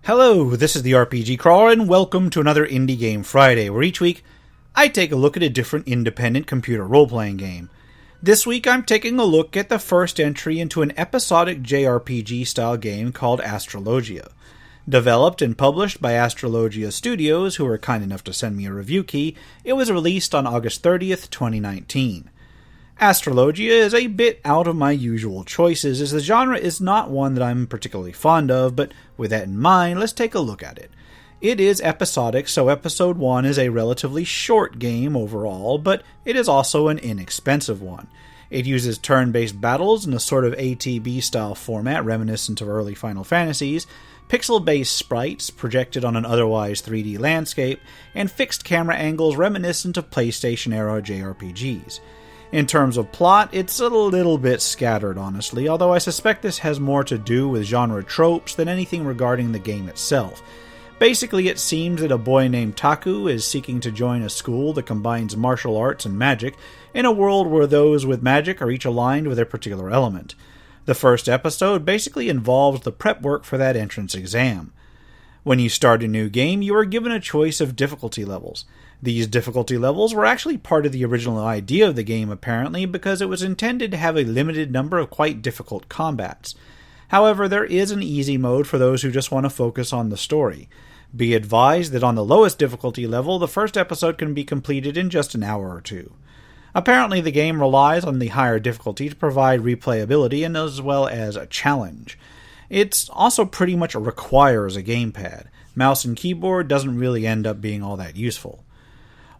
Hello, this is the RPG Crawler, and welcome to another Indie Game Friday, where each week I take a look at a different independent computer role-playing game. This week I'm taking a look at the first entry into an episodic JRPG-style game called Astralojia. Developed and published by Astralojia Studios, who were kind enough to send me a review key, it was released on August 30th, 2019. Astralojia is a bit out of my usual choices, as the genre is not one that I'm particularly fond of, but with that in mind, let's take a look at it. It is episodic, so Episode 1 is a relatively short game overall, but it is also an inexpensive one. It uses turn-based battles in a sort of ATB-style format reminiscent of early Final Fantasies, pixel-based sprites projected on an otherwise 3D landscape, and fixed camera angles reminiscent of PlayStation-era JRPGs. In terms of plot, it's a little bit scattered, honestly, although I suspect this has more to do with genre tropes than anything regarding the game itself. Basically, it seems that a boy named Taku is seeking to join a school that combines martial arts and magic in a world where those with magic are each aligned with a particular element. The first episode basically involves the prep work for that entrance exam. When you start a new game, you are given a choice of difficulty levels. These difficulty levels were actually part of the original idea of the game, apparently, because it was intended to have a limited number of quite difficult combats. However, there is an easy mode for those who just want to focus on the story. Be advised that on the lowest difficulty level, the first episode can be completed in just an hour or two. Apparently, the game relies on the higher difficulty to provide replayability and as well as a challenge. It's also pretty much requires a gamepad. Mouse and keyboard doesn't really end up being all that useful.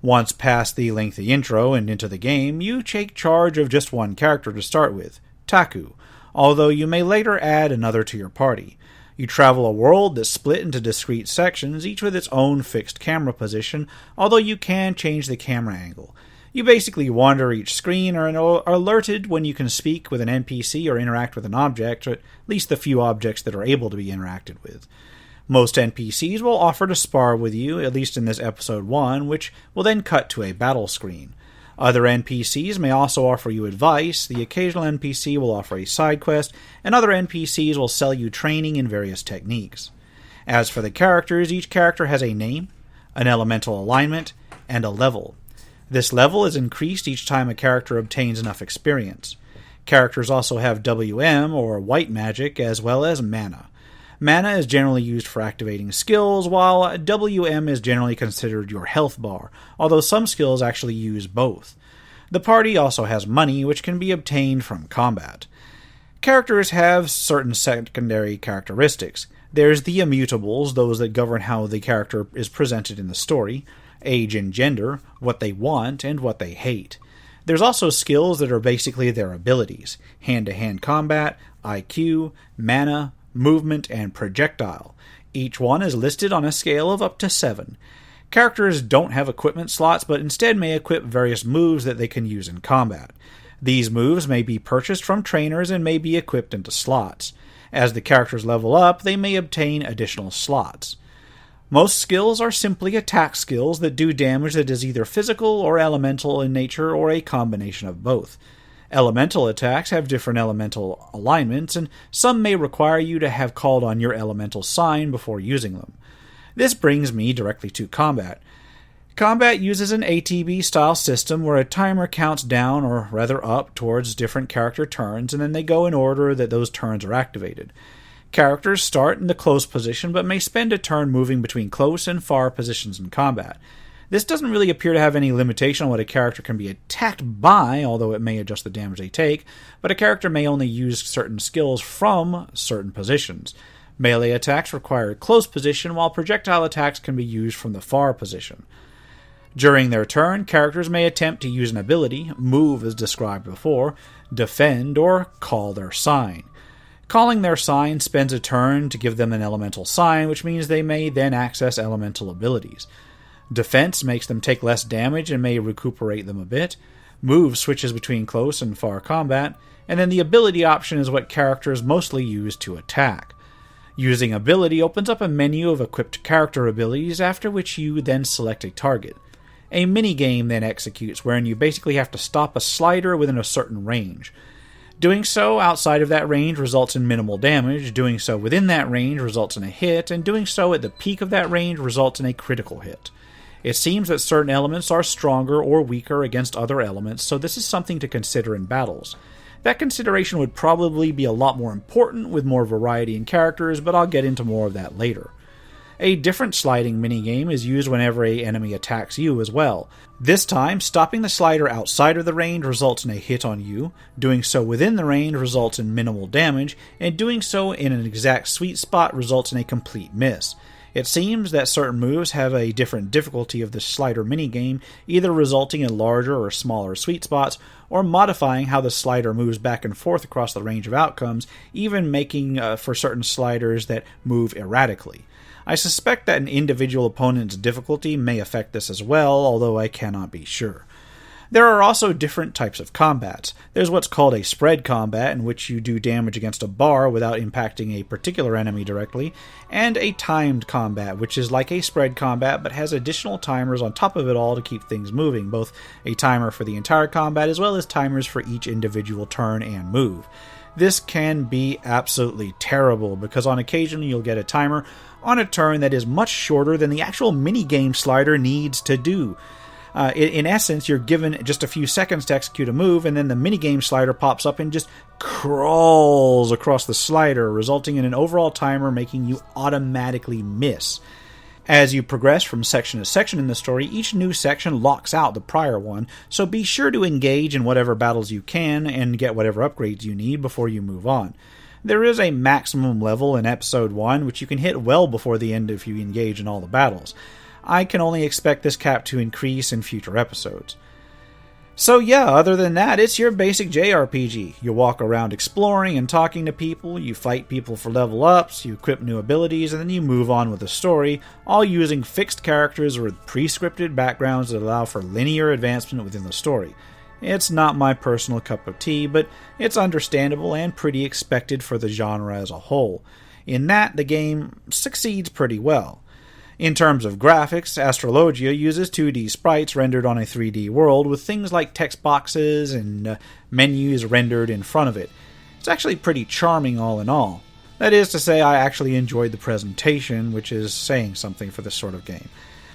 Once past the lengthy intro and into the game, you take charge of just one character to start with, Taku, although you may later add another to your party. You travel a world that's split into discrete sections, each with its own fixed camera position, although you can change the camera angle. You basically wander each screen and are alerted when you can speak with an NPC or interact with an object, or at least the few objects that are able to be interacted with. Most NPCs will offer to spar with you, at least in this episode 1, which will then cut to a battle screen. Other NPCs may also offer you advice, the occasional NPC will offer a side quest, and other NPCs will sell you training in various techniques. As for the characters, each character has a name, an elemental alignment, and a level. This level is increased each time a character obtains enough experience. Characters also have WM, or white magic, as well as mana. Mana is generally used for activating skills, while WM is generally considered your health bar, although some skills actually use both. The party also has money, which can be obtained from combat. Characters have certain secondary characteristics. There's the immutables, those that govern how the character is presented in the story, age and gender, what they want, and what they hate. There's also skills that are basically their abilities: hand-to-hand combat, IQ, mana, movement, and projectile. Each one is listed on a scale of up to 7. Characters don't have equipment slots, but instead may equip various moves that they can use in combat. These moves may be purchased from trainers and may be equipped into slots. As the characters level up, they may obtain additional slots. Most skills are simply attack skills that do damage that is either physical or elemental in nature, or a combination of both. Elemental attacks have different elemental alignments, and some may require you to have called on your elemental sign before using them. This brings me directly to combat. Combat uses an ATB-style system where a timer counts down, or rather up, towards different character turns, and then they go in order that those turns are activated. Characters start in the close position, but may spend a turn moving between close and far positions in combat. This doesn't really appear to have any limitation on what a character can be attacked by, although it may adjust the damage they take, but a character may only use certain skills from certain positions. Melee attacks require a close position, while projectile attacks can be used from the far position. During their turn, characters may attempt to use an ability, move as described before, defend, or call their sign. Calling their sign spends a turn to give them an elemental sign, which means they may then access elemental abilities. Defense makes them take less damage and may recuperate them a bit. Move switches between close and far combat, and then the ability option is what characters mostly use to attack. Using ability opens up a menu of equipped character abilities, after which you then select a target. A minigame then executes, wherein you basically have to stop a slider within a certain range. Doing so outside of that range results in minimal damage, doing so within that range results in a hit, and doing so at the peak of that range results in a critical hit. It seems that certain elements are stronger or weaker against other elements, so this is something to consider in battles. That consideration would probably be a lot more important with more variety in characters, but I'll get into more of that later. A different sliding minigame is used whenever an enemy attacks you as well. This time, stopping the slider outside of the range results in a hit on you, doing so within the range results in minimal damage, and doing so in an exact sweet spot results in a complete miss. It seems that certain moves have a different difficulty of the slider minigame, either resulting in larger or smaller sweet spots, or modifying how the slider moves back and forth across the range of outcomes, even making for certain sliders that move erratically. I suspect that an individual opponent's difficulty may affect this as well, although I cannot be sure. There are also different types of combats. There's what's called a spread combat, in which you do damage against a bar without impacting a particular enemy directly, and a timed combat, which is like a spread combat but has additional timers on top of it all to keep things moving, both a timer for the entire combat as well as timers for each individual turn and move. This can be absolutely terrible, because on occasion you'll get a timer on a turn that is much shorter than the actual minigame slider needs to do. In essence, you're given just a few seconds to execute a move, and then the minigame slider pops up and just crawls across the slider, resulting in an overall timer making you automatically miss. As you progress from section to section in the story, each new section locks out the prior one, so be sure to engage in whatever battles you can and get whatever upgrades you need before you move on. There is a maximum level in Episode 1, which you can hit well before the end if you engage in all the battles. I can only expect this cap to increase in future episodes. So yeah, other than that, it's your basic JRPG. You walk around exploring and talking to people, you fight people for level ups, you equip new abilities, and then you move on with the story, all using fixed characters with pre-scripted backgrounds that allow for linear advancement within the story. It's not my personal cup of tea, but it's understandable and pretty expected for the genre as a whole. In that, the game succeeds pretty well. In terms of graphics, Astralojia uses 2D sprites rendered on a 3D world with things like text boxes and menus rendered in front of it. It's actually pretty charming all in all. That is to say, I actually enjoyed the presentation, which is saying something for this sort of game.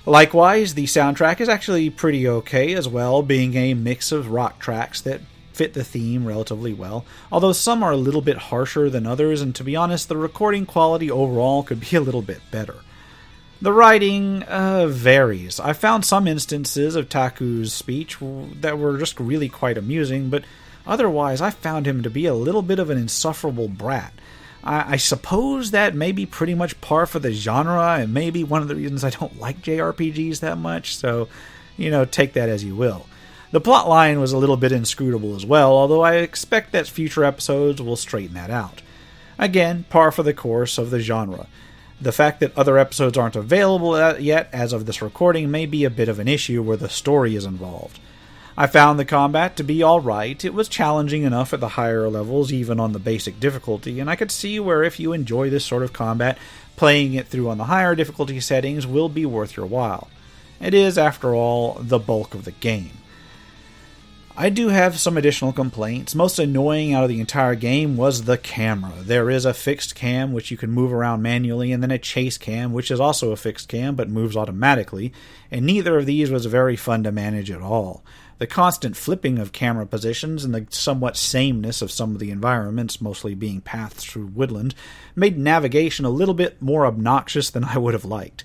Likewise, the soundtrack is actually pretty okay as well, being a mix of rock tracks that fit the theme relatively well, although some are a little bit harsher than others, and to be honest, the recording quality overall could be a little bit better. The writing varies. I found some instances of Taku's speech that were just really quite amusing, but otherwise I found him to be a little bit of an insufferable brat. I suppose that may be pretty much par for the genre, and maybe one of the reasons I don't like JRPGs that much, so, take that as you will. The plotline was a little bit inscrutable as well, although I expect that future episodes will straighten that out. Again, par for the course of the genre. The fact that other episodes aren't available yet as of this recording may be a bit of an issue where the story is involved. I found the combat to be alright. It was challenging enough at the higher levels, even on the basic difficulty, and I could see where if you enjoy this sort of combat, playing it through on the higher difficulty settings will be worth your while. It is, after all, the bulk of the game. I do have some additional complaints. Most annoying out of the entire game was the camera. There is a fixed cam which you can move around manually, and then a chase cam which is also a fixed cam but moves automatically, and neither of these was very fun to manage at all. The constant flipping of camera positions and the somewhat sameness of some of the environments, mostly being paths through woodland, made navigation a little bit more obnoxious than I would have liked.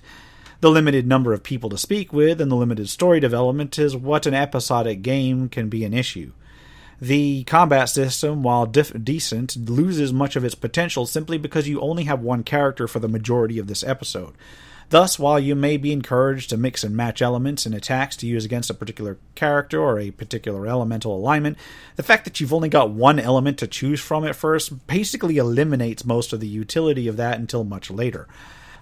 The limited number of people to speak with and the limited story development is what an episodic game can be an issue. The combat system, while decent, loses much of its potential simply because you only have one character for the majority of this episode. Thus, while you may be encouraged to mix and match elements and attacks to use against a particular character or a particular elemental alignment, the fact that you've only got one element to choose from at first basically eliminates most of the utility of that until much later.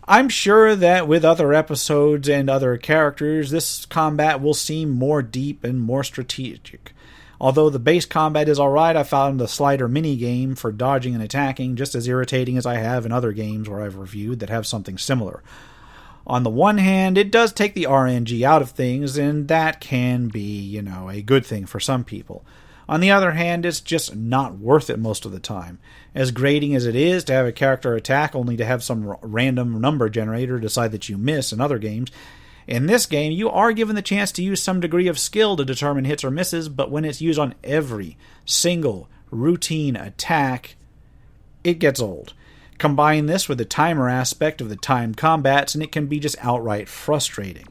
I'm sure that with other episodes and other characters, this combat will seem more deep and more strategic. Although the base combat is alright, I found the slider minigame for dodging and attacking just as irritating as I have in other games where I've reviewed that have something similar. On the one hand, it does take the RNG out of things, and that can be, a good thing for some people. On the other hand, it's just not worth it most of the time. As grating as it is to have a character attack only to have some random number generator decide that you miss in other games, in this game you are given the chance to use some degree of skill to determine hits or misses, but when it's used on every single routine attack, it gets old. Combine this with the timer aspect of the timed combats, and it can be just outright frustrating.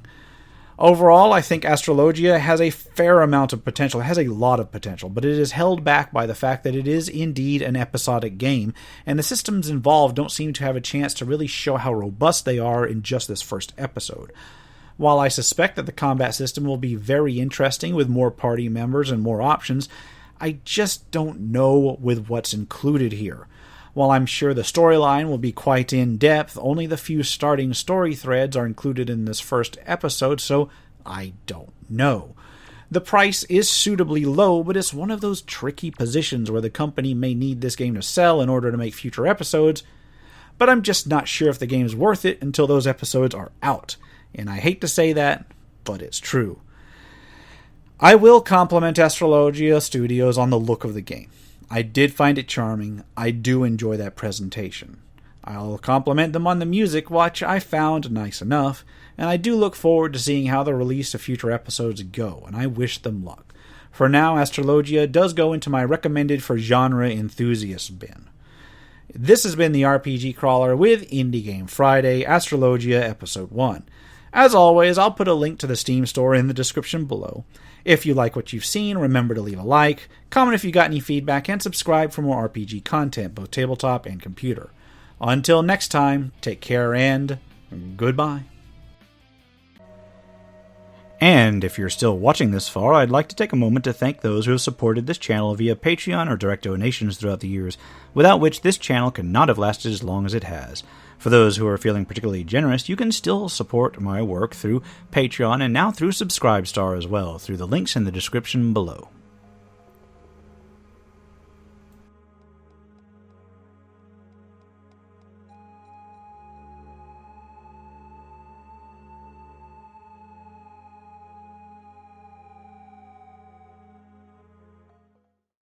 Overall, I think Astralojia has a fair amount of potential. It has a lot of potential, but it is held back by the fact that it is indeed an episodic game, and the systems involved don't seem to have a chance to really show how robust they are in just this first episode. While I suspect that the combat system will be very interesting with more party members and more options, I just don't know with what's included here. While I'm sure the storyline will be quite in-depth, only the few starting story threads are included in this first episode, so I don't know. The price is suitably low, but it's one of those tricky positions where the company may need this game to sell in order to make future episodes, but I'm just not sure if the game's worth it until those episodes are out. And I hate to say that, but it's true. I will compliment Astralojia Studios on the look of the game. I did find it charming. I do enjoy that presentation. I'll compliment them on the music, which I found nice enough, and I do look forward to seeing how the release of future episodes go, and I wish them luck. For now, Astralojia does go into my recommended for genre enthusiasts bin. This has been the RPG Crawler with Indie Game Friday, Astralojia Episode 1. As always, I'll put a link to the Steam store in the description below. If you like what you've seen, remember to leave a like, comment if you got any feedback, and subscribe for more RPG content, both tabletop and computer. Until next time, take care and goodbye. And if you're still watching this far, I'd like to take a moment to thank those who have supported this channel via Patreon or direct donations throughout the years, without which this channel could not have lasted as long as it has. For those who are feeling particularly generous, you can still support my work through Patreon and now through Subscribestar as well, through the links in the description below.